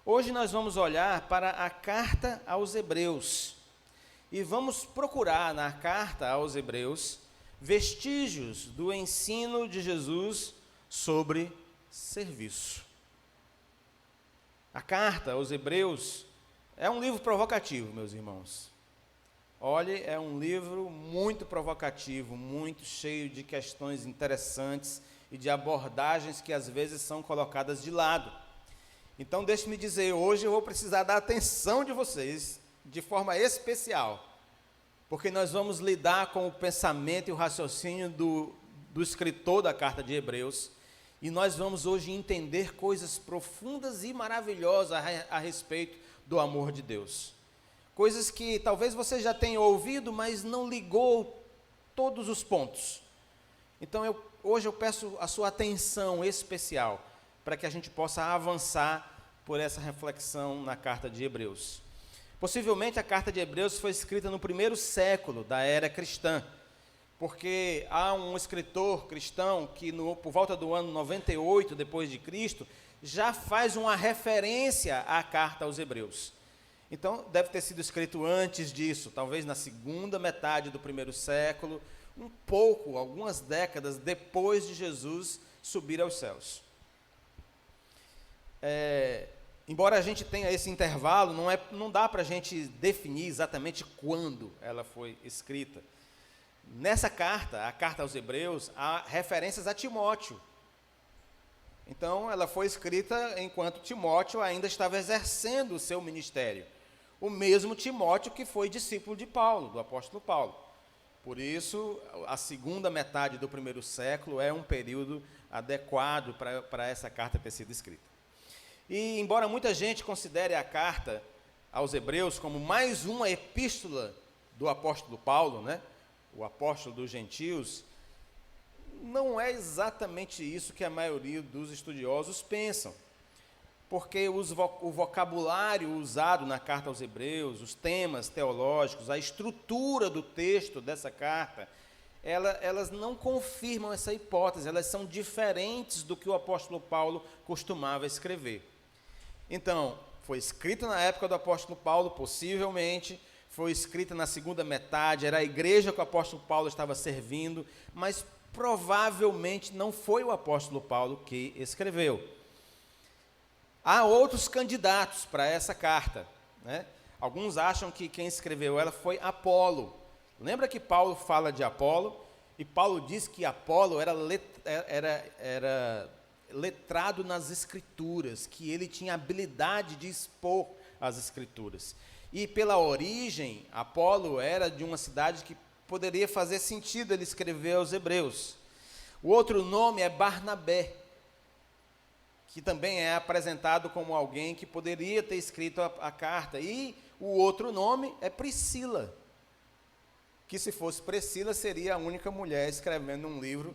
Hoje nós vamos olhar para a carta aos Hebreus e vamos procurar na carta aos Hebreus vestígios do ensino de Jesus sobre serviço. A carta aos Hebreus é um livro provocativo, meus irmãos. Olhe, é um livro muito provocativo, muito cheio de questões interessantes e de abordagens que às vezes são colocadas de lado. Então, deixe-me dizer, hoje eu vou precisar da atenção de vocês de forma especial, porque nós vamos lidar com o pensamento e o raciocínio do escritor da carta de Hebreus, e nós vamos hoje entender coisas profundas e maravilhosas a respeito do amor de Deus. Coisas que talvez você já tenha ouvido, mas não ligou todos os pontos. Então, hoje eu peço a sua atenção especial para que a gente possa avançar por essa reflexão na carta de Hebreus. Possivelmente a carta de Hebreus foi escrita no primeiro século da era cristã, porque há um escritor cristão que por volta do ano 98 depois de Cristo já faz uma referência à carta aos Hebreus. Então deve ter sido escrito antes disso, talvez na segunda metade do primeiro século, algumas décadas depois de Jesus subir aos céus. Embora a gente tenha esse intervalo, não dá para a gente definir exatamente quando ela foi escrita. Nessa carta, a carta aos Hebreus, há referências a Timóteo. Então, ela foi escrita enquanto Timóteo ainda estava exercendo o seu ministério. O mesmo Timóteo que foi discípulo de Paulo, do apóstolo Paulo. Por isso, a segunda metade do primeiro século é um período adequado para essa carta ter sido escrita. E, embora muita gente considere a carta aos Hebreus como mais uma epístola do apóstolo Paulo, né? O apóstolo dos gentios, não é exatamente isso que a maioria dos estudiosos pensam, porque o vocabulário usado na carta aos Hebreus, os temas teológicos, a estrutura do texto dessa carta, elas não confirmam essa hipótese, elas são diferentes do que o apóstolo Paulo costumava escrever. Então, foi escrita na época do apóstolo Paulo, possivelmente, foi escrita na segunda metade, era a igreja que o apóstolo Paulo estava servindo, mas provavelmente não foi o apóstolo Paulo que escreveu. Há outros candidatos para essa carta, né? Alguns acham que quem escreveu ela foi Apolo. Lembra que Paulo fala de Apolo? E Paulo diz que Apolo era letrado nas Escrituras, que ele tinha habilidade de expor as Escrituras. E pela origem, Apolo era de uma cidade que poderia fazer sentido ele escrever aos Hebreus. O outro nome é Barnabé, que também é apresentado como alguém que poderia ter escrito a carta. E o outro nome é Priscila, que se fosse Priscila seria a única mulher escrevendo um livro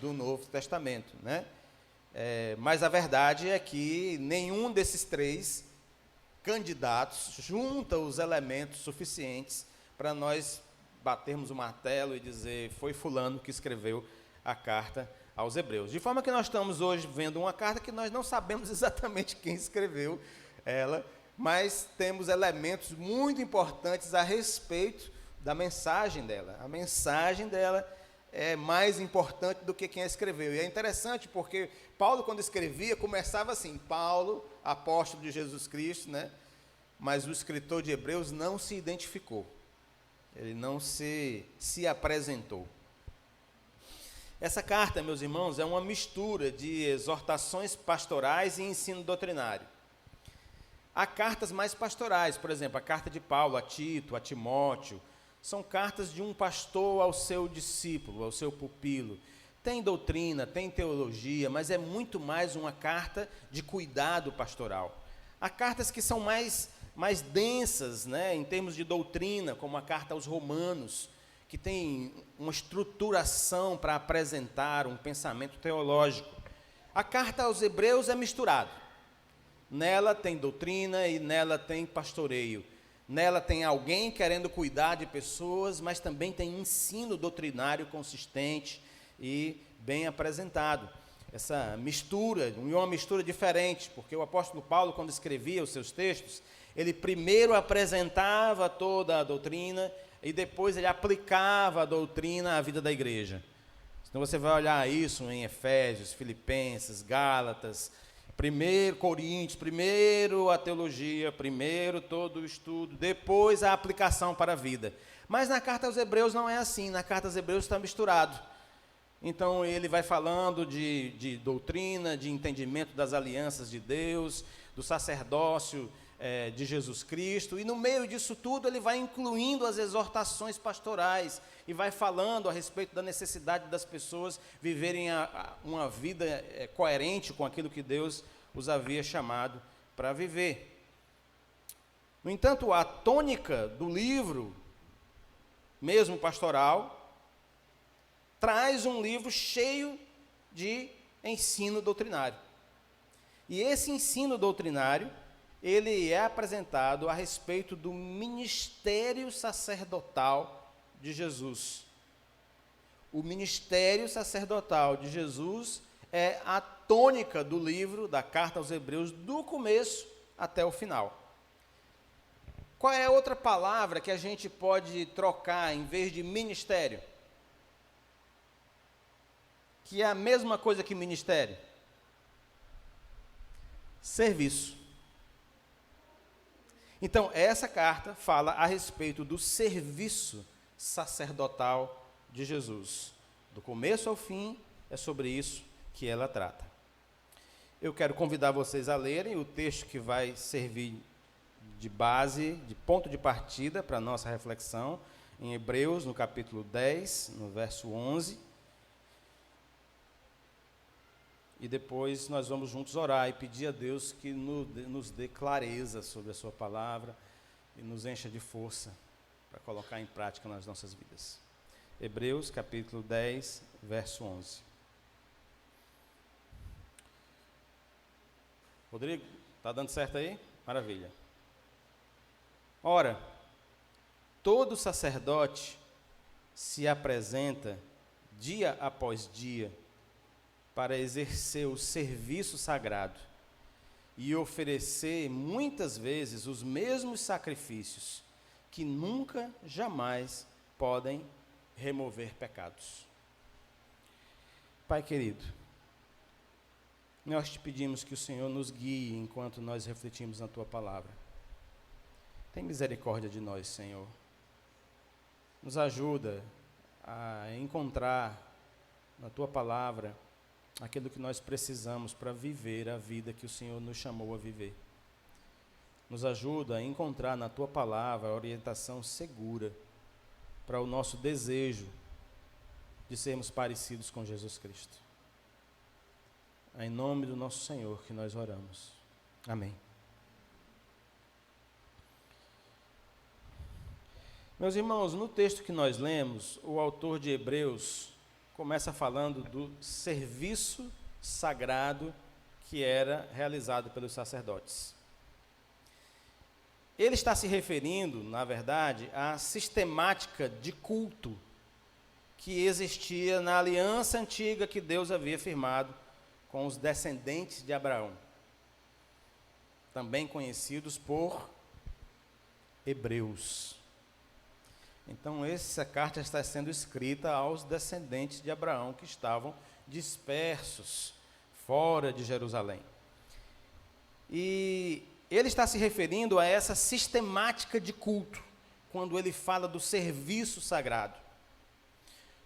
do Novo Testamento, né? Mas a verdade é que nenhum desses três candidatos junta os elementos suficientes para nós batermos o martelo e dizer foi fulano que escreveu a carta aos Hebreus. De forma que nós estamos hoje vendo uma carta que nós não sabemos exatamente quem escreveu ela, mas temos elementos muito importantes a respeito da mensagem dela. A mensagem dela é mais importante do que quem a escreveu. E é interessante porque Paulo, quando escrevia, começava assim, Paulo, apóstolo de Jesus Cristo, né? Mas o escritor de Hebreus não se identificou. Ele não se apresentou. Essa carta, meus irmãos, é uma mistura de exortações pastorais e ensino doutrinário. Há cartas mais pastorais, por exemplo, a carta de Paulo a Tito, a Timóteo, são cartas de um pastor ao seu discípulo, ao seu pupilo. Tem doutrina, tem teologia, mas é muito mais uma carta de cuidado pastoral. Há cartas que são mais densas, né, em termos de doutrina, como a carta aos Romanos, que tem uma estruturação para apresentar um pensamento teológico. A carta aos Hebreus é misturada. Nela tem doutrina e nela tem pastoreio. Nela tem alguém querendo cuidar de pessoas, mas também tem ensino doutrinário consistente e bem apresentado. essa mistura, uma mistura diferente, porque o apóstolo Paulo, quando escrevia os seus textos, ele primeiro apresentava toda a doutrina e depois ele aplicava a doutrina à vida da igreja. Então você vai olhar isso em Efésios, Filipenses, Gálatas, primeiro Coríntios, primeiro a teologia, primeiro todo o estudo, depois a aplicação para a vida. Mas na carta aos Hebreus não é assim, na carta aos Hebreus está misturado. Então ele vai falando de doutrina, de entendimento das alianças de Deus, do sacerdócio de Jesus Cristo, e no meio disso tudo ele vai incluindo as exortações pastorais, e vai falando a respeito da necessidade das pessoas viverem uma vida coerente com aquilo que Deus os havia chamado para viver. No entanto, a tônica do livro, mesmo pastoral, traz um livro cheio de ensino doutrinário. E esse ensino doutrinário, ele é apresentado a respeito do ministério sacerdotal de Jesus. O ministério sacerdotal de Jesus é a tônica do livro, da carta aos Hebreus, do começo até o final. Qual é a outra palavra que a gente pode trocar em vez de ministério? Que é a mesma coisa que ministério? Serviço. Então, essa carta fala a respeito do serviço sacerdotal de Jesus. Do começo ao fim, é sobre isso que ela trata. Eu quero convidar vocês a lerem o texto que vai servir de base, de ponto de partida para a nossa reflexão, em Hebreus, no capítulo 10, no verso 11. E depois nós vamos juntos orar e pedir a Deus que nos dê clareza sobre a sua palavra e nos encha de força para colocar em prática nas nossas vidas. Hebreus, capítulo 10, verso 11. Rodrigo, está dando certo aí? Maravilha. Ora, todo sacerdote se apresenta dia após dia para exercer o serviço sagrado e oferecer muitas vezes os mesmos sacrifícios que nunca, jamais podem remover pecados. Pai querido, nós te pedimos que o Senhor nos guie enquanto nós refletimos na Tua palavra. Tem misericórdia de nós, Senhor. Nos ajuda a encontrar na Tua palavra aquilo que nós precisamos para viver a vida que o Senhor nos chamou a viver. Nos ajuda a encontrar na Tua palavra a orientação segura para o nosso desejo de sermos parecidos com Jesus Cristo. É em nome do nosso Senhor que nós oramos. Amém. Meus irmãos, no texto que nós lemos, o autor de Hebreus começa falando do serviço sagrado que era realizado pelos sacerdotes. Ele está se referindo, na verdade, à sistemática de culto que existia na aliança antiga que Deus havia firmado com os descendentes de Abraão, também conhecidos por Hebreus. Então, essa carta está sendo escrita aos descendentes de Abraão que estavam dispersos fora de Jerusalém. E ele está se referindo a essa sistemática de culto, quando ele fala do serviço sagrado.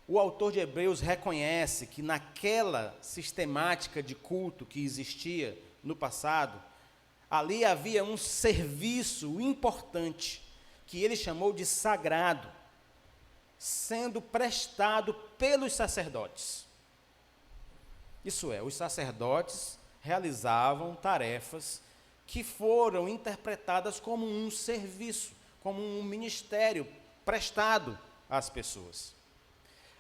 O autor de Hebreus reconhece que naquela sistemática de culto que existia no passado, ali havia um serviço importante, que ele chamou de sagrado, sendo prestado pelos sacerdotes. Isso é, os sacerdotes realizavam tarefas que foram interpretadas como um serviço, como um ministério prestado às pessoas.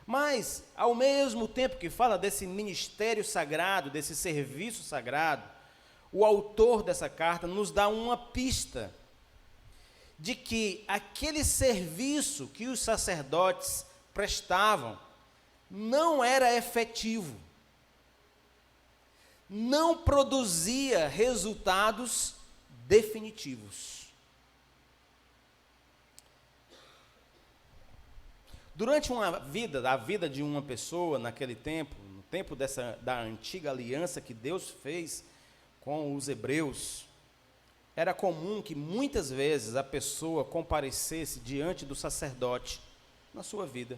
Mas, ao mesmo tempo que fala desse ministério sagrado, desse serviço sagrado, o autor dessa carta nos dá uma pista de que aquele serviço que os sacerdotes prestavam não era efetivo. não produzia resultados definitivos. Durante a vida de uma pessoa naquele tempo, no tempo da antiga aliança que Deus fez com os hebreus, era comum que muitas vezes a pessoa comparecesse diante do sacerdote na sua vida.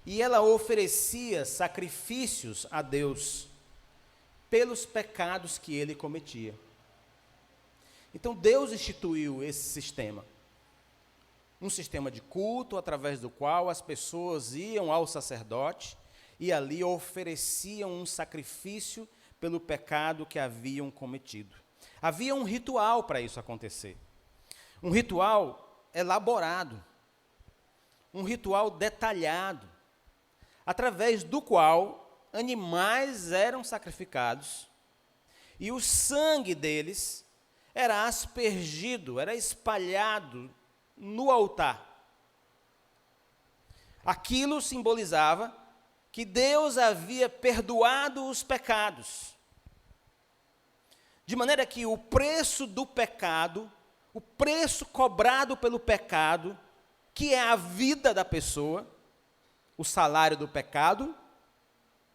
E ela oferecia sacrifícios a Deus pelos pecados que ele cometia. Então Deus instituiu esse sistema. Um sistema de culto através do qual as pessoas iam ao sacerdote e ali ofereciam um sacrifício pelo pecado que haviam cometido. Havia um ritual para isso acontecer. Um ritual elaborado. Um ritual detalhado, através do qual animais eram sacrificados e o sangue deles era aspergido, era espalhado no altar. Aquilo simbolizava que Deus havia perdoado os pecados, de maneira que o preço do pecado, o preço cobrado pelo pecado, que é a vida da pessoa, o salário do pecado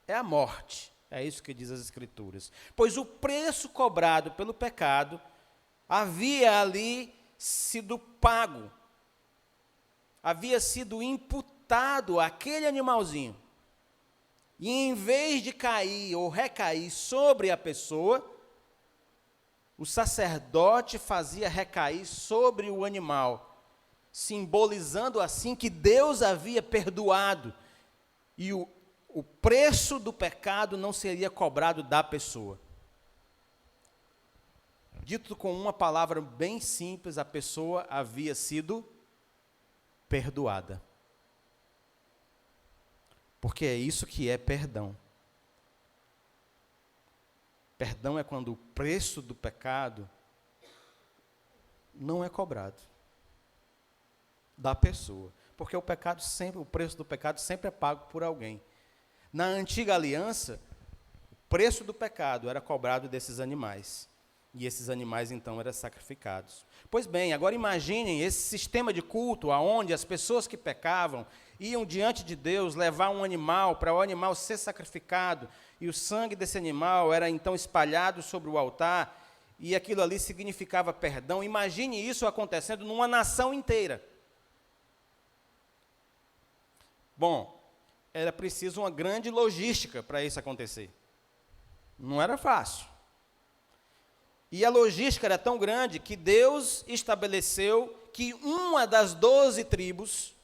é a morte. É isso que diz as Escrituras. Pois o preço cobrado pelo pecado havia ali sido pago, havia sido imputado àquele animalzinho. E em vez de cair ou recair sobre a pessoa, o sacerdote fazia recair sobre o animal, simbolizando assim que Deus havia perdoado e o preço do pecado não seria cobrado da pessoa. Dito com uma palavra bem simples, a pessoa havia sido perdoada. Porque é isso que é perdão. Perdão é quando o preço do pecado não é cobrado da pessoa. Porque o preço do pecado sempre é pago por alguém. Na antiga aliança, o preço do pecado era cobrado desses animais. E esses animais, então, eram sacrificados. Pois bem, agora imaginem esse sistema de culto, onde as pessoas que pecavam iam diante de Deus levar um animal, para o animal ser sacrificado, e o sangue desse animal era, então, espalhado sobre o altar, e aquilo ali significava perdão. Imagine isso acontecendo numa nação inteira. Bom, era preciso uma grande logística para isso acontecer. Não era fácil. E a logística era tão grande que Deus estabeleceu que uma das 12 tribos,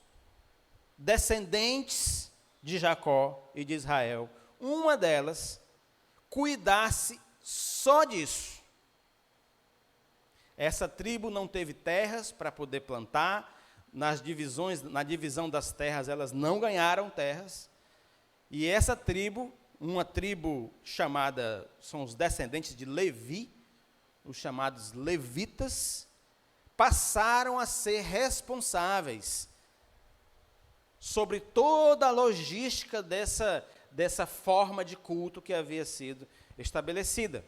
descendentes de Jacó e de Israel, uma delas, cuidasse só disso. Essa tribo não teve terras para poder plantar, na divisão das terras, elas não ganharam terras, e essa tribo, uma tribo chamada, são os descendentes de Levi, os chamados levitas, passaram a ser responsáveis sobre toda a logística dessa forma de culto que havia sido estabelecida.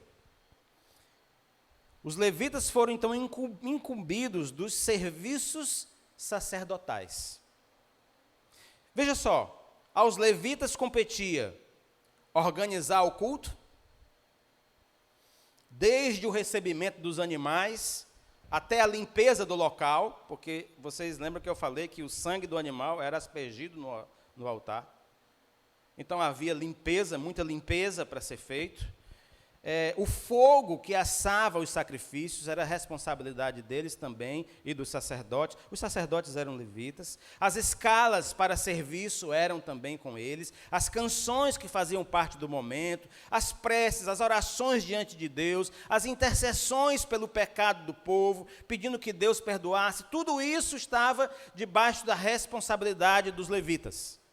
Os levitas foram então incumbidos dos serviços sacerdotais. Veja só, aos levitas competia organizar o culto, desde o recebimento dos animais até a limpeza do local, porque vocês lembram que eu falei que o sangue do animal era aspergido no altar. Então havia limpeza, muita limpeza para ser feito. O fogo que assava os sacrifícios era responsabilidade deles também e dos sacerdotes. Os sacerdotes eram levitas. As escalas para serviço eram também com eles. As canções que faziam parte do momento, as preces, as orações diante de Deus, as intercessões pelo pecado do povo, pedindo que Deus perdoasse, tudo isso estava debaixo da responsabilidade dos levitas.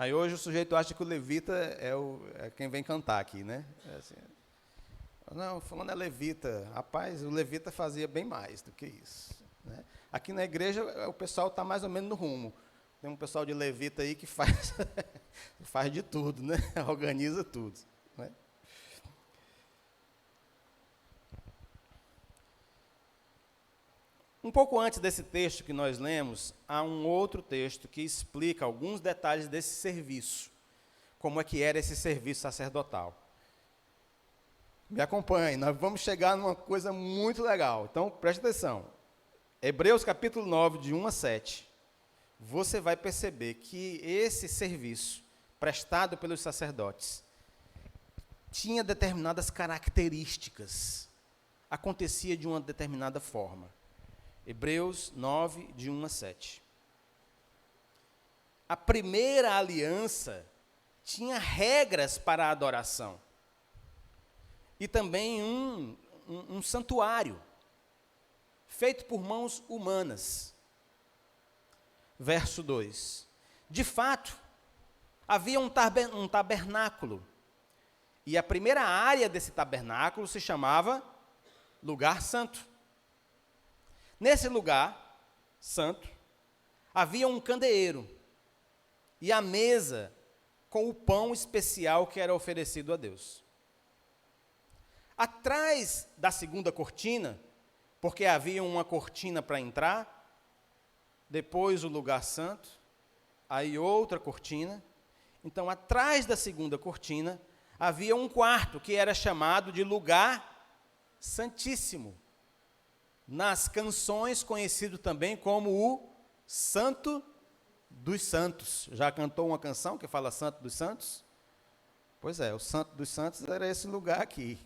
Aí hoje o sujeito acha que o levita é quem vem cantar aqui, né? Assim, não, fulano é levita. Rapaz, o levita fazia bem mais do que isso, né? Aqui na igreja o pessoal está mais ou menos no rumo. Tem um pessoal de levita aí que faz de tudo, né? Organiza tudo, né? Um pouco antes desse texto que nós lemos, há um outro texto que explica alguns detalhes desse serviço, como é que era esse serviço sacerdotal. Me acompanhe, nós vamos chegar numa coisa muito legal, então preste atenção. Hebreus capítulo 9, de 1 a 7, você vai perceber que esse serviço prestado pelos sacerdotes tinha determinadas características, acontecia de uma determinada forma. Hebreus 9, de 1 a 7. A primeira aliança tinha regras para a adoração. E também um santuário, feito por mãos humanas. Verso 2. De fato, havia um tabernáculo. E a primeira área desse tabernáculo se chamava Lugar Santo. Nesse lugar santo, havia um candeeiro e a mesa com o pão especial que era oferecido a Deus. Atrás da segunda cortina, porque havia uma cortina para entrar, depois o lugar santo, aí outra cortina. Então, atrás da segunda cortina, havia um quarto que era chamado de lugar santíssimo. Nas canções, conhecido também como o Santo dos Santos. Já cantou uma canção que fala Santo dos Santos? Pois é, o Santo dos Santos era esse lugar aqui.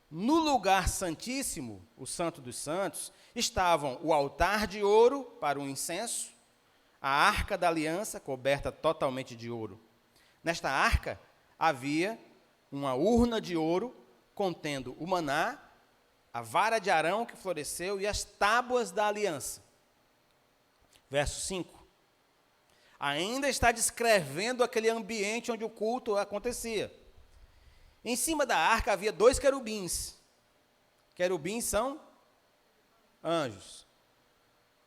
No lugar santíssimo, o Santo dos Santos, estavam o altar de ouro para o incenso, a arca da aliança, coberta totalmente de ouro. Nesta arca havia uma urna de ouro contendo o maná, a vara de Arão que floresceu e as tábuas da aliança. Verso 5. Ainda está descrevendo aquele ambiente onde o culto acontecia. Em cima da arca havia 2 querubins. Querubins são anjos.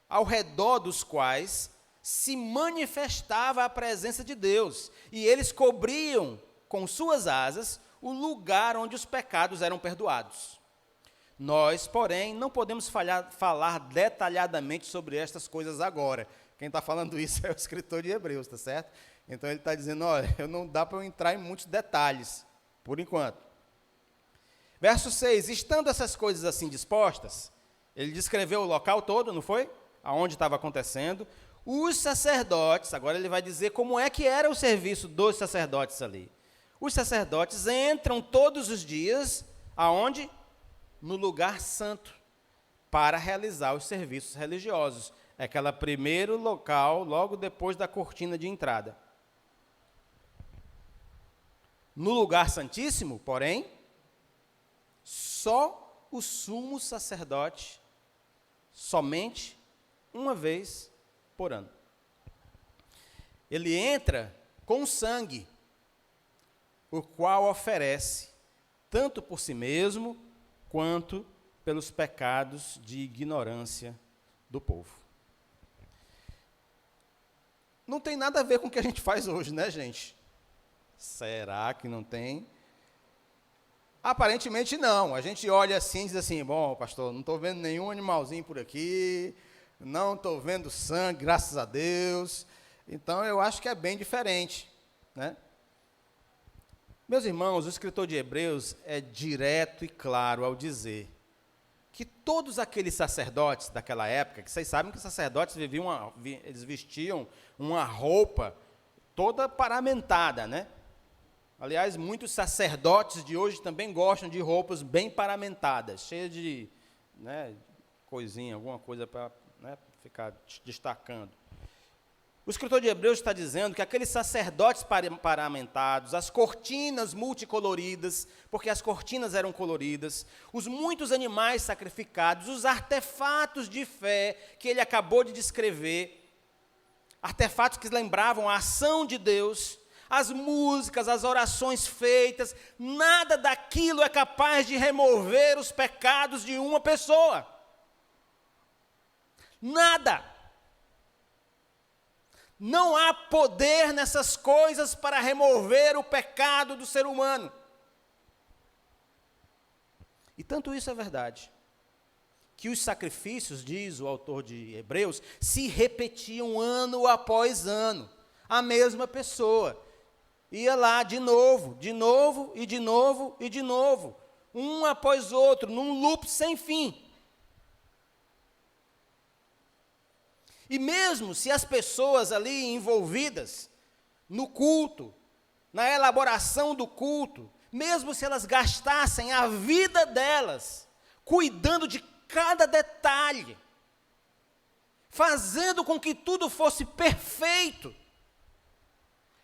Ao redor dos quais se manifestava a presença de Deus. E eles cobriam com suas asas o lugar onde os pecados eram perdoados. Nós, porém, não podemos falar detalhadamente sobre estas coisas agora. Quem está falando isso é o escritor de Hebreus, tá certo? Então ele está dizendo, olha, não dá para eu entrar em muitos detalhes, por enquanto. Verso 6, estando essas coisas assim dispostas, ele descreveu o local todo, não foi? Aonde estava acontecendo. Os sacerdotes, agora ele vai dizer como é que era o serviço dos sacerdotes ali. Os sacerdotes entram todos os dias, aonde? No lugar santo, para realizar os serviços religiosos. É aquele primeiro local, logo depois da cortina de entrada. No lugar santíssimo, porém, só o sumo sacerdote, somente uma vez por ano. Ele entra com sangue, o qual oferece, tanto por si mesmo, quanto pelos pecados de ignorância do povo. Não tem nada a ver com o que a gente faz hoje, né, gente? Será que não tem? Aparentemente não. A gente olha assim e diz assim, bom, pastor, não estou vendo nenhum animalzinho por aqui, não estou vendo sangue, graças a Deus. Então, eu acho que é bem diferente, né? Meus irmãos, o escritor de Hebreus é direto e claro ao dizer que todos aqueles sacerdotes daquela época, que vocês sabem que os sacerdotes eles vestiam uma roupa toda paramentada, né? Aliás, muitos sacerdotes de hoje também gostam de roupas bem paramentadas, cheias de, né, coisinha, alguma coisa para, né, ficar destacando. O escritor de Hebreus está dizendo que aqueles sacerdotes paramentados, as cortinas multicoloridas, porque as cortinas eram coloridas, os muitos animais sacrificados, os artefatos de fé que ele acabou de descrever, artefatos que lembravam a ação de Deus, as músicas, as orações feitas, nada daquilo é capaz de remover os pecados de uma pessoa. Nada. Não há poder nessas coisas para remover o pecado do ser humano. E tanto isso é verdade, que os sacrifícios, diz o autor de Hebreus, se repetiam ano após ano. A mesma pessoa ia lá de novo, de novo, e de novo, e de novo. Um após outro, num loop sem fim. E mesmo se as pessoas ali envolvidas no culto, na elaboração do culto, mesmo se elas gastassem a vida delas cuidando de cada detalhe, fazendo com que tudo fosse perfeito,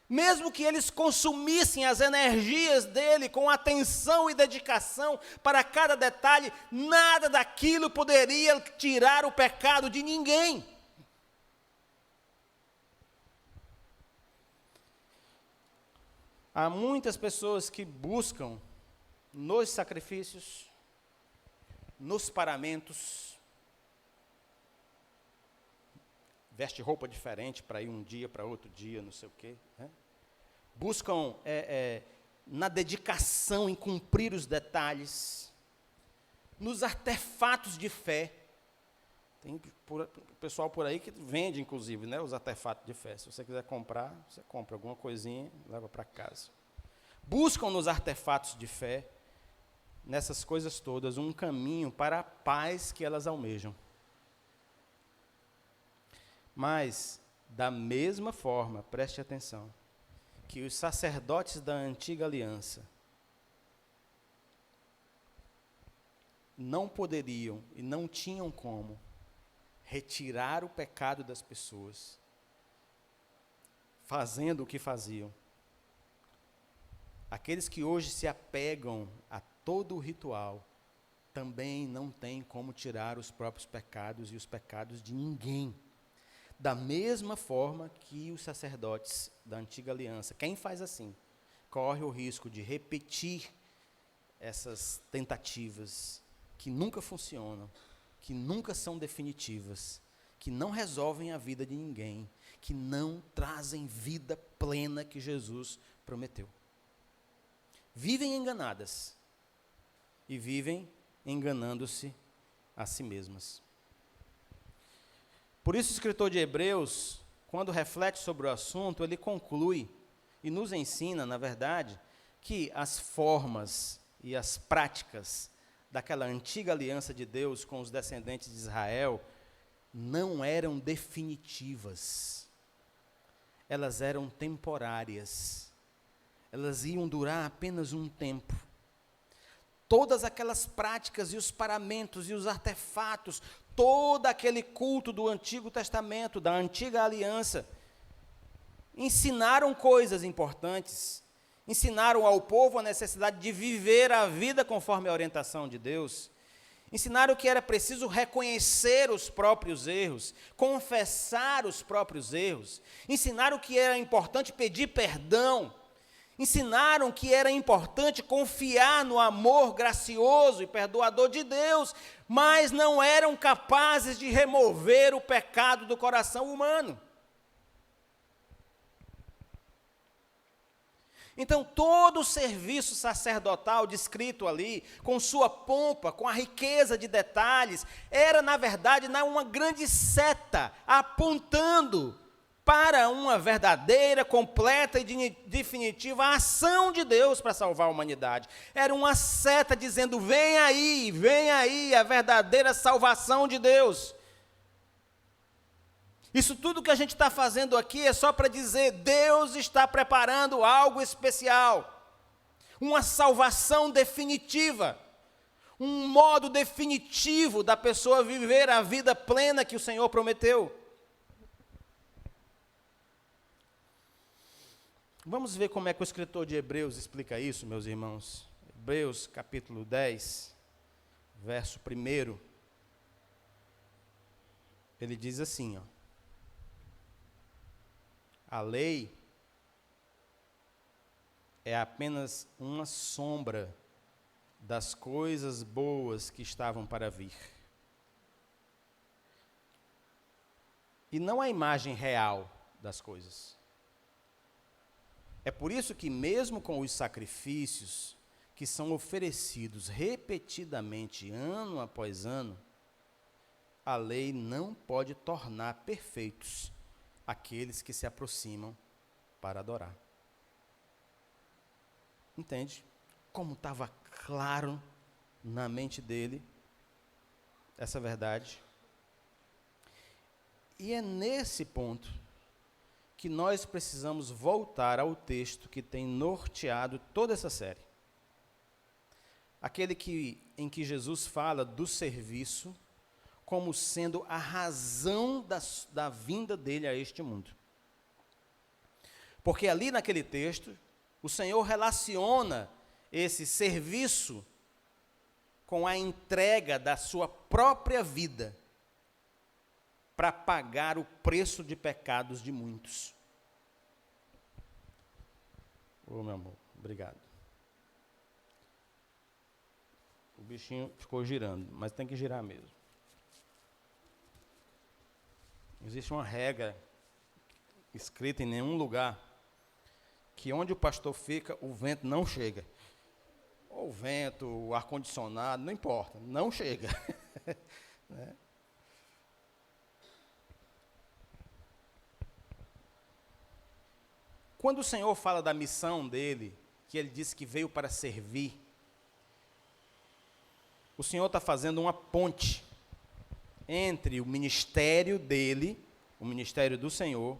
mesmo que eles consumissem as energias dele com atenção e dedicação para cada detalhe, nada daquilo poderia tirar o pecado de ninguém. Há muitas pessoas que buscam nos sacrifícios, nos paramentos, veste roupa diferente para ir um dia, para outro dia, não sei o quê, né? Buscam na dedicação em cumprir os detalhes, nos artefatos de fé. Tem pessoal por aí que vende, inclusive, né, os artefatos de fé. Se você quiser comprar, você compra alguma coisinha, leva para casa. Buscam nos artefatos de fé, nessas coisas todas, um caminho para a paz que elas almejam. Mas, da mesma forma, preste atenção, que os sacerdotes da antiga aliança não poderiam e não tinham como retirar o pecado das pessoas, fazendo o que faziam. Aqueles que hoje se apegam a todo o ritual, também não têm como tirar os próprios pecados e os pecados de ninguém. Da mesma forma que os sacerdotes da antiga aliança, quem faz assim, corre o risco de repetir essas tentativas que nunca funcionam, que nunca são definitivas, que não resolvem a vida de ninguém, que não trazem vida plena que Jesus prometeu. Vivem enganadas e vivem enganando-se a si mesmas. Por isso o escritor de Hebreus, quando reflete sobre o assunto, ele conclui e nos ensina, na verdade, que as formas e as práticas daquela antiga aliança de Deus com os descendentes de Israel não eram definitivas. Elas eram temporárias. Elas iam durar apenas um tempo. Todas aquelas práticas e os paramentos e os artefatos, todo aquele culto do Antigo Testamento, da antiga aliança, ensinaram coisas importantes. Ensinaram ao povo a necessidade de viver a vida conforme a orientação de Deus. Ensinaram que era preciso reconhecer os próprios erros, confessar os próprios erros. Ensinaram que era importante pedir perdão. Ensinaram que era importante confiar no amor gracioso e perdoador de Deus, mas não eram capazes de remover o pecado do coração humano. Então, todo o serviço sacerdotal descrito ali, com sua pompa, com a riqueza de detalhes, era, na verdade, uma grande seta, apontando para uma verdadeira, completa e definitiva ação de Deus para salvar a humanidade. Era uma seta dizendo, vem aí a verdadeira salvação de Deus. Isso tudo que a gente está fazendo aqui é só para dizer, Deus está preparando algo especial, uma salvação definitiva, um modo definitivo da pessoa viver a vida plena que o Senhor prometeu. Vamos ver como é que o escritor de Hebreus explica isso, meus irmãos. Hebreus capítulo 10, verso 1. Ele diz assim, ó. A lei é apenas uma sombra das coisas boas que estavam para vir. E não a imagem real das coisas. É por isso que, mesmo com os sacrifícios que são oferecidos repetidamente, ano após ano, a lei não pode tornar perfeitos aqueles que se aproximam para adorar. Entende? Como estava claro na mente dele essa verdade. E é nesse ponto que nós precisamos voltar ao texto que tem norteado toda essa série. Aquele em que Jesus fala do serviço como sendo a razão da vinda dele a este mundo. Porque ali naquele texto, o Senhor relaciona esse serviço com a entrega da sua própria vida para pagar o preço de pecados de muitos. Ô, meu amor, obrigado. O bichinho ficou girando, mas tem que girar mesmo. Existe uma regra escrita em nenhum lugar que onde o pastor fica, o vento não chega. Ou o vento, o ar-condicionado, não importa, não chega. Né? Quando o Senhor fala da missão dele, que ele disse que veio para servir, o Senhor está fazendo uma ponte entre o ministério dele, o ministério do Senhor,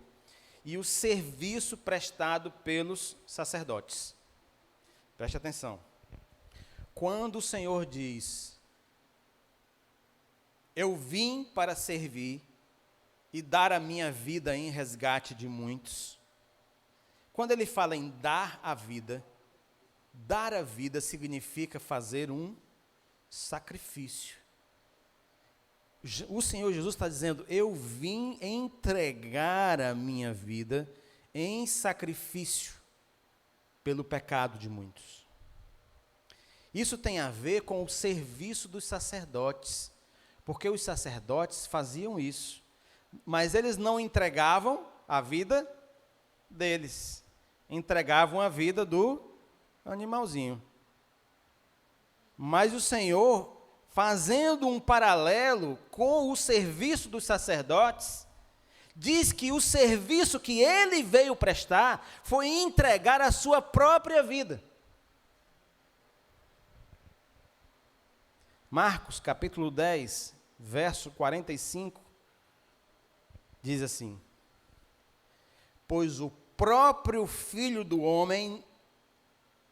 e o serviço prestado pelos sacerdotes. Preste atenção. Quando o Senhor diz, eu vim para servir e dar a minha vida em resgate de muitos, quando ele fala em dar a vida significa fazer um sacrifício. O Senhor Jesus está dizendo, eu vim entregar a minha vida em sacrifício pelo pecado de muitos. Isso tem a ver com o serviço dos sacerdotes, porque os sacerdotes faziam isso, mas eles não entregavam a vida deles, entregavam a vida do animalzinho. Mas o Senhor, fazendo um paralelo com o serviço dos sacerdotes, diz que o serviço que ele veio prestar foi entregar a sua própria vida. Marcos, capítulo 10, verso 45, diz assim, pois o próprio Filho do Homem,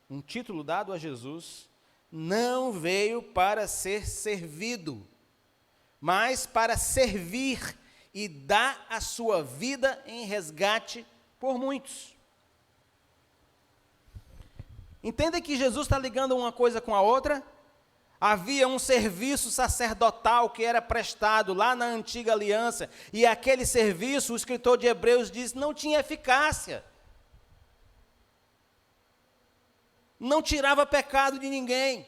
um título dado a Jesus, não veio para ser servido, mas para servir e dar a sua vida em resgate por muitos. Entenda que Jesus está ligando uma coisa com a outra? Havia um serviço sacerdotal que era prestado lá na antiga aliança, e aquele serviço, o escritor de Hebreus diz, não tinha eficácia. Não tirava pecado de ninguém.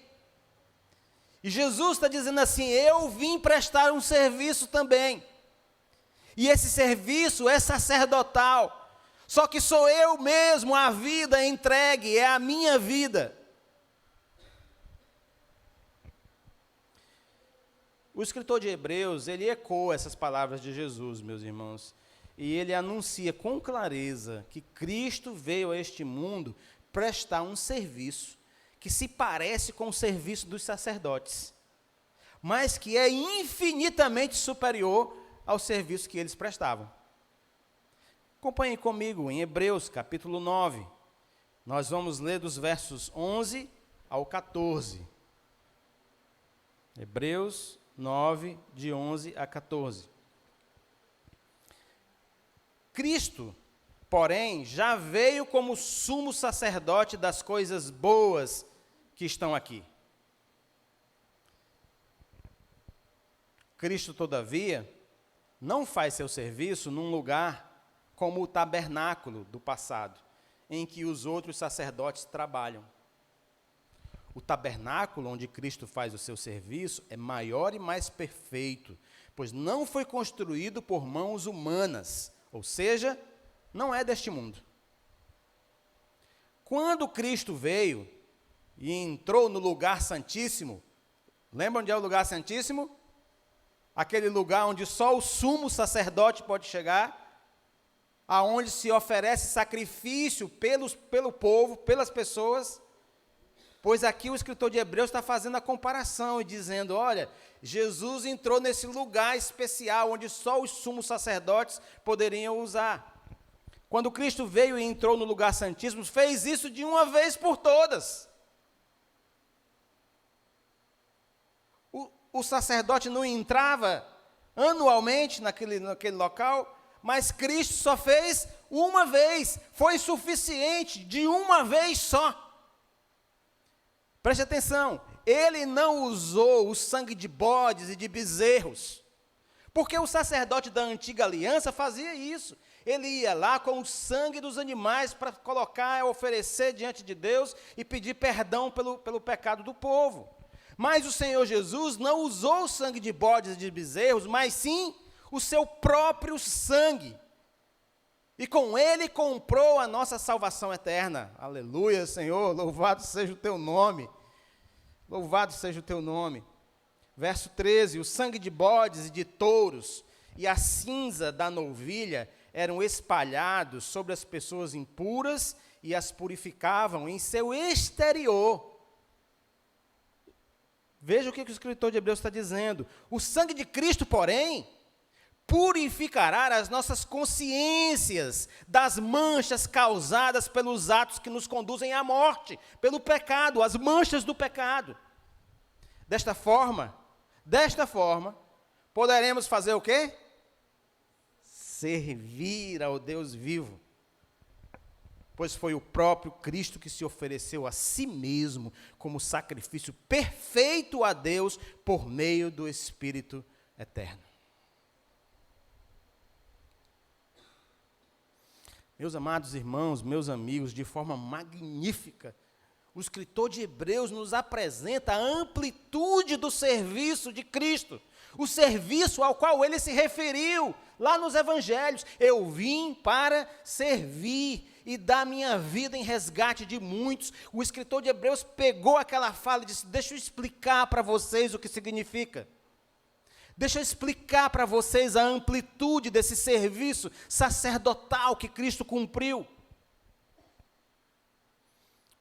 E Jesus está dizendo assim, eu vim prestar um serviço também. E esse serviço é sacerdotal. Só que sou eu mesmo, a vida entregue, é a minha vida. O escritor de Hebreus, ele ecoa essas palavras de Jesus, meus irmãos, e ele anuncia com clareza que Cristo veio a este mundo prestar um serviço que se parece com o serviço dos sacerdotes, mas que é infinitamente superior ao serviço que eles prestavam. Acompanhem comigo em Hebreus, capítulo 9, nós vamos ler dos versos 11 ao 14. Hebreus 9, de 11 a 14. Cristo, porém, já veio como sumo sacerdote das coisas boas que estão aqui. Cristo, todavia, não faz seu serviço num lugar como o tabernáculo do passado, em que os outros sacerdotes trabalham. O tabernáculo onde Cristo faz o seu serviço é maior e mais perfeito, pois não foi construído por mãos humanas, ou seja, não é deste mundo. Quando Cristo veio e entrou no lugar santíssimo, lembra onde é o lugar santíssimo? Aquele lugar onde só o sumo sacerdote pode chegar, aonde se oferece sacrifício pelo povo, pelas pessoas. Pois aqui o escritor de Hebreus está fazendo a comparação e dizendo, olha, Jesus entrou nesse lugar especial, onde só os sumos sacerdotes poderiam usar. Quando Cristo veio e entrou no lugar santíssimo, fez isso de uma vez por todas. O sacerdote não entrava anualmente naquele local, mas Cristo só fez uma vez, foi suficiente, de uma vez só. Preste atenção, ele não usou o sangue de bodes e de bezerros, porque o sacerdote da antiga aliança fazia isso. Ele ia lá com o sangue dos animais para colocar, oferecer diante de Deus e pedir perdão pelo pecado do povo. Mas o Senhor Jesus não usou o sangue de bodes e de bezerros, mas sim o seu próprio sangue. E com ele comprou a nossa salvação eterna. Aleluia, Senhor, louvado seja o teu nome. Louvado seja o teu nome. Verso 13, o sangue de bodes e de touros e a cinza da novilha eram espalhados sobre as pessoas impuras e as purificavam em seu exterior. Veja o que o escritor de Hebreus está dizendo. O sangue de Cristo, porém, purificará as nossas consciências das manchas causadas pelos atos que nos conduzem à morte, pelo pecado, as manchas do pecado. Desta forma, poderemos fazer o quê? Servir ao Deus vivo. Pois foi o próprio Cristo que se ofereceu a si mesmo como sacrifício perfeito a Deus por meio do Espírito eterno. Meus amados irmãos, meus amigos, de forma magnífica, o escritor de Hebreus nos apresenta a amplitude do serviço de Cristo, o serviço ao qual ele se referiu lá nos evangelhos. Eu vim para servir e dar minha vida em resgate de muitos. O escritor de Hebreus pegou aquela fala e disse, deixa eu explicar para vocês o que significa. Deixa eu explicar para vocês a amplitude desse serviço sacerdotal que Cristo cumpriu.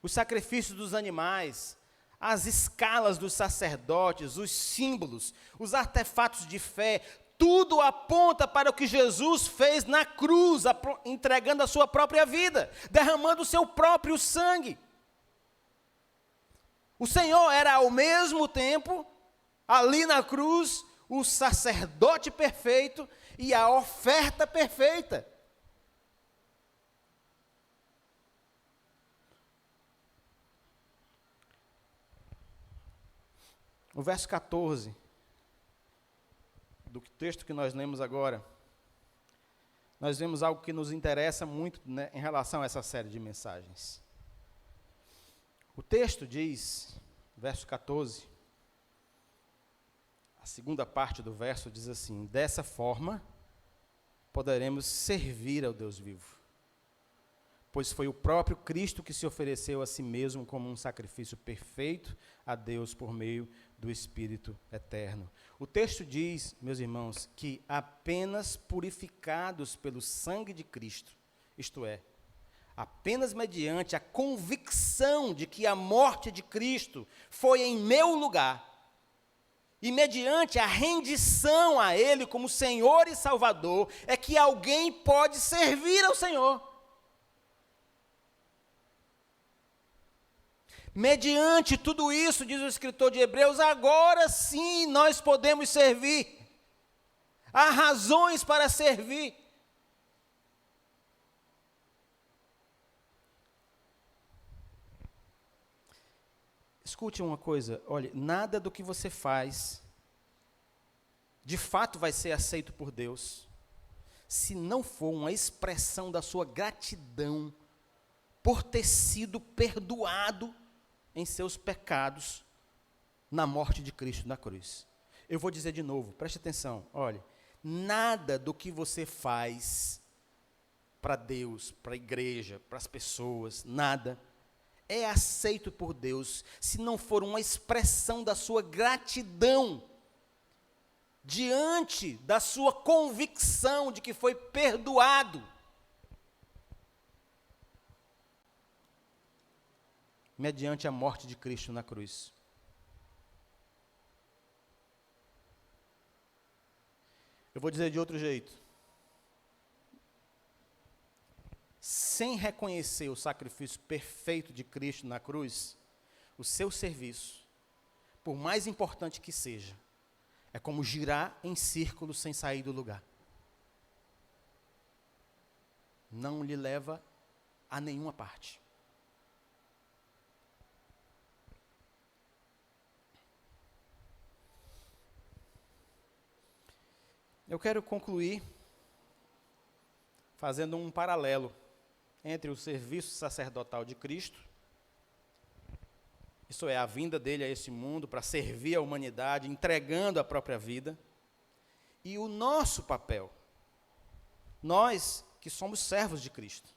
Os sacrifícios dos animais, as escalas dos sacerdotes, os símbolos, os artefatos de fé, tudo aponta para o que Jesus fez na cruz, entregando a sua própria vida, derramando o seu próprio sangue. O Senhor era ao mesmo tempo, ali na cruz, o sacerdote perfeito e a oferta perfeita. No verso 14, do texto que nós lemos agora, nós vemos algo que nos interessa muito, né, em relação a essa série de mensagens. O texto diz, verso 14, a segunda parte do verso diz assim, dessa forma, poderemos servir ao Deus vivo, pois foi o próprio Cristo que se ofereceu a si mesmo como um sacrifício perfeito a Deus por meio do Espírito eterno. O texto diz, meus irmãos, que apenas purificados pelo sangue de Cristo, isto é, apenas mediante a convicção de que a morte de Cristo foi em meu lugar, e mediante a rendição a Ele como Senhor e Salvador, é que alguém pode servir ao Senhor. Mediante tudo isso, diz o escritor de Hebreus, agora sim nós podemos servir. Há razões para servir. Escute uma coisa, olha, nada do que você faz, de fato vai ser aceito por Deus, se não for uma expressão da sua gratidão por ter sido perdoado em seus pecados na morte de Cristo na cruz. Eu vou dizer de novo, preste atenção, olha, nada do que você faz para Deus, para a igreja, para as pessoas, nada é aceito por Deus se não for uma expressão da sua gratidão diante da sua convicção de que foi perdoado. Mediante a morte de Cristo na cruz. Eu vou dizer de outro jeito. Sem reconhecer o sacrifício perfeito de Cristo na cruz, o seu serviço, por mais importante que seja, é como girar em círculo sem sair do lugar. Não lhe leva a nenhuma parte. Eu quero concluir fazendo um paralelo entre o serviço sacerdotal de Cristo, isso é, a vinda dele a esse mundo para servir a humanidade, entregando a própria vida, e o nosso papel, nós que somos servos de Cristo,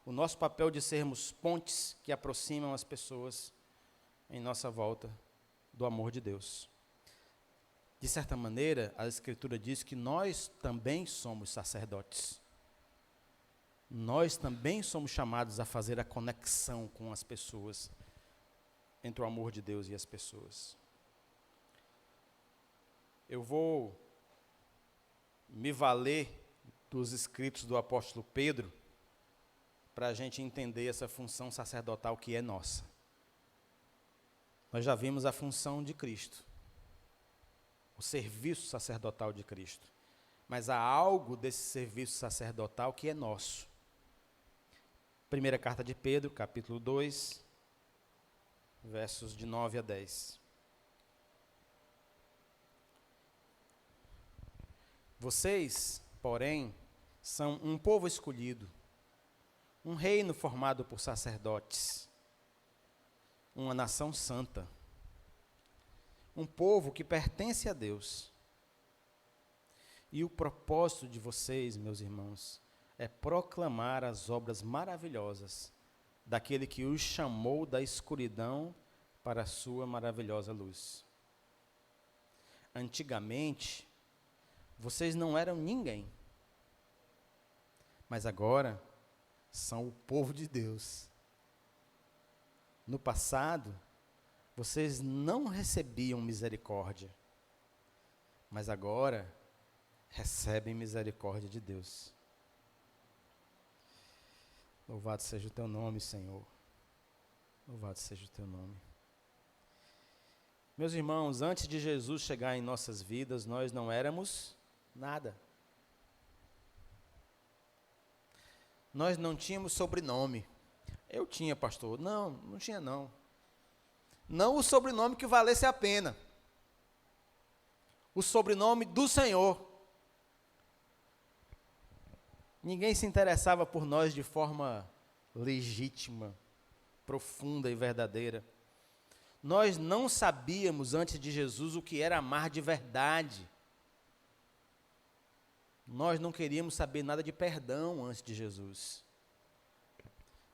o nosso papel de sermos pontes que aproximam as pessoas em nossa volta do amor de Deus. De certa maneira, a Escritura diz que nós também somos sacerdotes. Nós também somos chamados a fazer a conexão com as pessoas, entre o amor de Deus e as pessoas. Eu vou me valer dos escritos do apóstolo Pedro para a gente entender essa função sacerdotal que é nossa. Nós já vimos a função de Cristo, o serviço sacerdotal de Cristo. Mas há algo desse serviço sacerdotal que é nosso. Primeira carta de Pedro, capítulo 2, versos de 9 a 10. Vocês, porém, são um povo escolhido, um reino formado por sacerdotes, uma nação santa, um povo que pertence a Deus. E o propósito de vocês, meus irmãos, é proclamar as obras maravilhosas daquele que os chamou da escuridão para a sua maravilhosa luz. Antigamente, vocês não eram ninguém, mas agora são o povo de Deus. No passado, vocês não recebiam misericórdia, mas agora recebem misericórdia de Deus. Louvado seja o teu nome, Senhor. Louvado seja o teu nome. Meus irmãos, antes de Jesus chegar em nossas vidas, nós não éramos nada. Nós não tínhamos sobrenome. Eu tinha, pastor. Não tinha não. Não o sobrenome que valesse a pena. O sobrenome do Senhor. Ninguém se interessava por nós de forma legítima, profunda e verdadeira. Nós não sabíamos antes de Jesus o que era amar de verdade. Nós não queríamos saber nada de perdão antes de Jesus.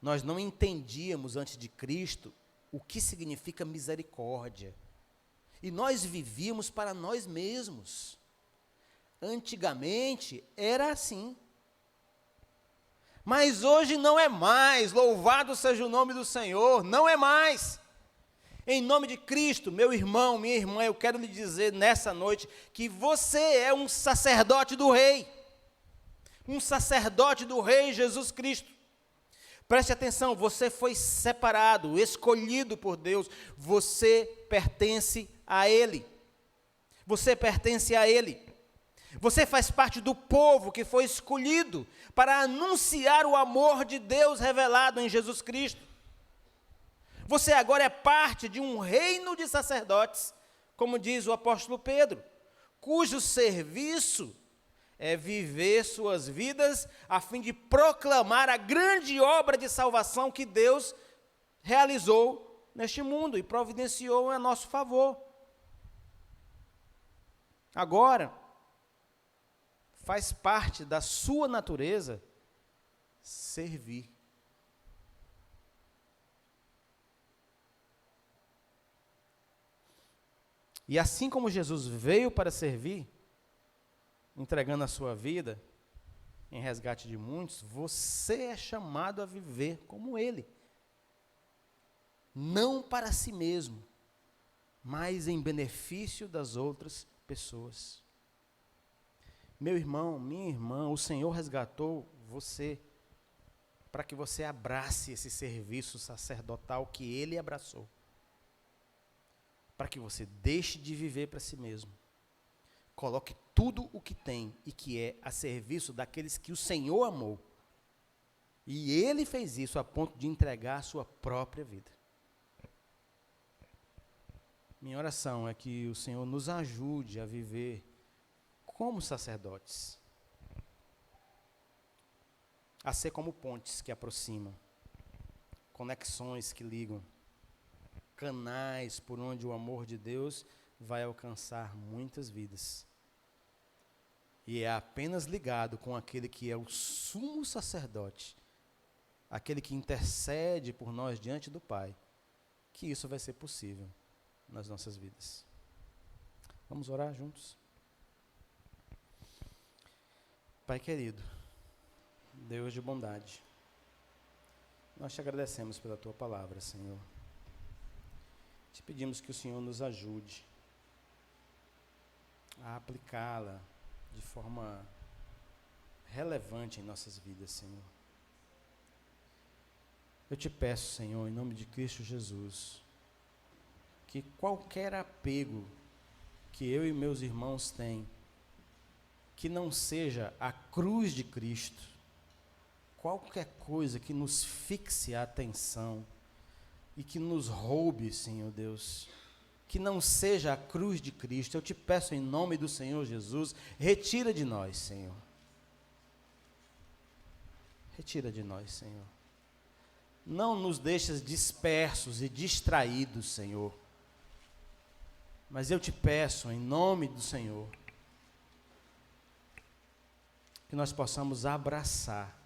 Nós não entendíamos antes de Cristo o que significa misericórdia. E nós vivíamos para nós mesmos. Antigamente era assim. Mas hoje não é mais, louvado seja o nome do Senhor, não é mais. Em nome de Cristo, meu irmão, minha irmã, eu quero lhe dizer nessa noite que você é um sacerdote do Rei. Um sacerdote do Rei Jesus Cristo. Preste atenção, você foi separado, escolhido por Deus, você pertence a Ele. Você pertence a Ele. Você faz parte do povo que foi escolhido para anunciar o amor de Deus revelado em Jesus Cristo. Você agora é parte de um reino de sacerdotes, como diz o apóstolo Pedro, cujo serviço é viver suas vidas a fim de proclamar a grande obra de salvação que Deus realizou neste mundo e providenciou a nosso favor. Agora, faz parte da sua natureza servir. E assim como Jesus veio para servir, entregando a sua vida em resgate de muitos, você é chamado a viver como Ele. Não para si mesmo, mas em benefício das outras pessoas. Meu irmão, minha irmã, o Senhor resgatou você para que você abrace esse serviço sacerdotal que Ele abraçou. Para que você deixe de viver para si mesmo. Coloque tudo o que tem e que é a serviço daqueles que o Senhor amou. E Ele fez isso a ponto de entregar a sua própria vida. Minha oração é que o Senhor nos ajude a viver como sacerdotes. A ser como pontes que aproximam, conexões que ligam, canais por onde o amor de Deus vai alcançar muitas vidas. E é apenas ligado com aquele que é o sumo sacerdote, aquele que intercede por nós diante do Pai, que isso vai ser possível nas nossas vidas. Vamos orar juntos? Pai querido, Deus de bondade, nós te agradecemos pela tua palavra, Senhor. Te pedimos que o Senhor nos ajude a aplicá-la de forma relevante em nossas vidas, Senhor. Eu te peço, Senhor, em nome de Cristo Jesus, que qualquer apego que eu e meus irmãos têm, que não seja a cruz de Cristo, qualquer coisa que nos fixe a atenção e que nos roube, Senhor Deus, que não seja a cruz de Cristo, eu te peço em nome do Senhor Jesus, retira de nós, Senhor. Retira de nós, Senhor. Não nos deixes dispersos e distraídos, Senhor. Mas eu te peço em nome do Senhor, que nós possamos abraçar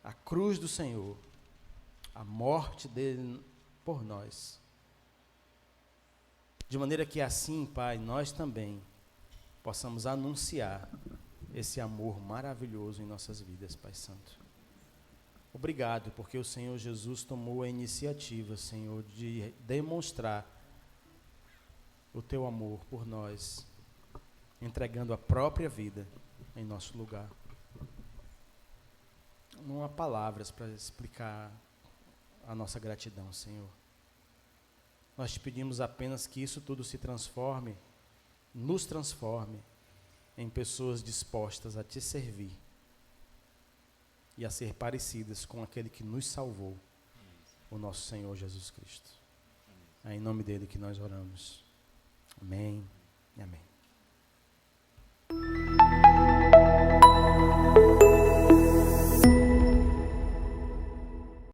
a cruz do Senhor, a morte dele por nós. De maneira que assim, Pai, nós também possamos anunciar esse amor maravilhoso em nossas vidas, Pai Santo. Obrigado, porque o Senhor Jesus tomou a iniciativa, Senhor, de demonstrar o teu amor por nós, entregando a própria vida em nosso lugar. Não há palavras para explicar a nossa gratidão, Senhor. Nós te pedimos apenas que isso tudo se transforme, nos transforme em pessoas dispostas a te servir e a ser parecidas com aquele que nos salvou, o nosso Senhor Jesus Cristo. É em nome dele que nós oramos. Amém.